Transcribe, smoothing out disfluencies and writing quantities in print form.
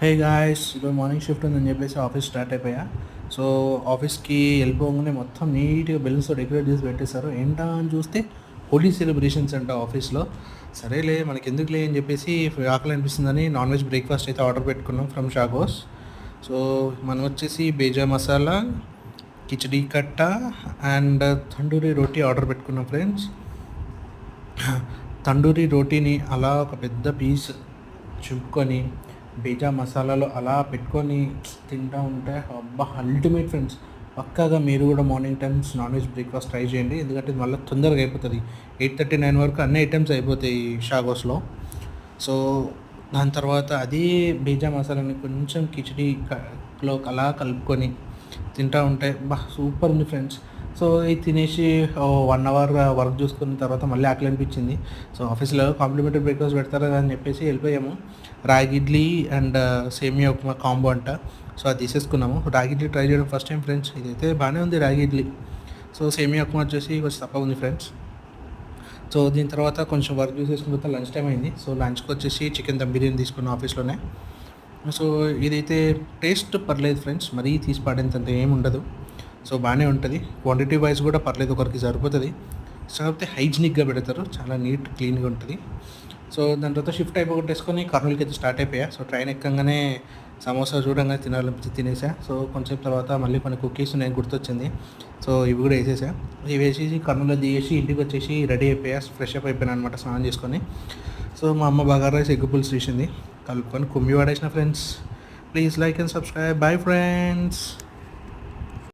Hey guys, ఇప్పుడు morning shift ఉందని చెప్పేసి ఆఫీస్ స్టార్ట్ అయిపోయా. సో ఆఫీస్కి వెళ్ళిపోగానే మొత్తం నీట్గా బెలూన్స్తో డెకరేట్ చేసి పెట్టేశారు. ఏంటా అని చూస్తే హోలీ సెలబ్రేషన్స్ అంట ఆఫీస్లో. సరేలే మనకి ఎందుకులే అని చెప్పేసి ఆకలి అనిపిస్తుందని నాన్ వెజ్ బ్రేక్ఫాస్ట్ అయితే ఆర్డర్ పెట్టుకున్నాం ఫ్రమ్ షాగోస్. సో మనం వచ్చేసి బేజా మసాలా, కిచడీ కట్ట అండ్ తండూరి రోటీ ఆర్డర్ పెట్టుకున్నాం ఫ్రెండ్స్. తండూరి రోటీని అలా ఒక పెద్ద పీస్ చుట్టుకొని బేజా మసాలాలో అలా పెట్టుకొని తింటూ ఉంటే అబ్బా అల్టిమేట్ ఫ్రెండ్స్. పక్కాగా మీరు కూడా morning times non veg breakfast try చేయండి, ఎందుకంటే ఇది మళ్ళీ తొందరగా అయిపోతుంది. 8:39 వరకు అన్ని ఐటమ్స్ అయిపోతాయి షాగోస్లో. సో దాని తర్వాత అదే బేజా మసాలాని కొంచెం కిచడీలో అలా కలుపుకొని తింటూ ఉంటే బా సూపర్ ఉంది ఫ్రెండ్స్. సో ఇది తినేసి 1 అవర్ వర్క్ చూసుకున్న తర్వాత మళ్ళీ ఆకలి అనిపించింది. సో ఆఫీస్లో కాంప్లిమెంటరీ బ్రేక్ఫాస్ట్ పెడతారు అని చెప్పేసి వెళ్ళిపోయాము. రాగి ఇడ్లీ అండ్ సేమియా ఉప్మా కాంబో అంట. సో అది తీసేసుకున్నాము. రాగి ఇడ్లీ ట్రై చేయడం ఫస్ట్ టైం ఫ్రెండ్స్. ఇదైతే బాగానే ఉంది రాగి ఇడ్లీ. సో సేమియా ఉప్మా వచ్చేసి కొంచెం తక్కువ ఉంది ఫ్రెండ్స్. సో దీని తర్వాత కొంచెం వర్క్ చూసేసుకున్న తర్వాత లంచ్ టైం అయింది. సో లంచ్కి వచ్చేసి చికెన్ దమ్ బిర్యానీ తీసుకున్నాం ఆఫీస్లోనే. సో ఇదైతే టేస్ట్ పర్లేదు ఫ్రెండ్స్, మరీ తీసి పాడేంత ఏమి ఉండదు. సో బాగానే ఉంటుంది. క్వాంటిటీ వైజ్ కూడా పర్లేదు, ఒకరికి సరిపోతుంది. కాకపోతే హైజీనిక్గా పెడతారు, చాలా నీట్ క్లీన్గా ఉంటుంది. సో దాని తర్వాత షిఫ్ట్ అయిపోగొట్టేసుకొని కర్నూలుకి అయితే స్టార్ట్ అయిపోయా. సో ట్రైన్ ఎక్కగానే సమోసా చూడంగానే తినాలనిపించి తినేసా. సో కొంచెం తర్వాత మళ్ళీ కొన్ని కుకీస్ నేను గుర్తొచ్చింది. సో ఇవి కూడా వేసేసా. ఇవి వేసేసి కర్నూలులో దిగేసి ఇంటికి వచ్చేసి రెడీ అయిపోయా, ఫ్రెష్ అప్ అయిపోయాను అనమాట స్నానం చేసుకొని. సో మా అమ్మ బగారా రైస్ ఎగ్ పులుసు చేసింది, కలుపుకొని కుమ్మి పడేసిన friends. Please like and subscribe. Bye friends.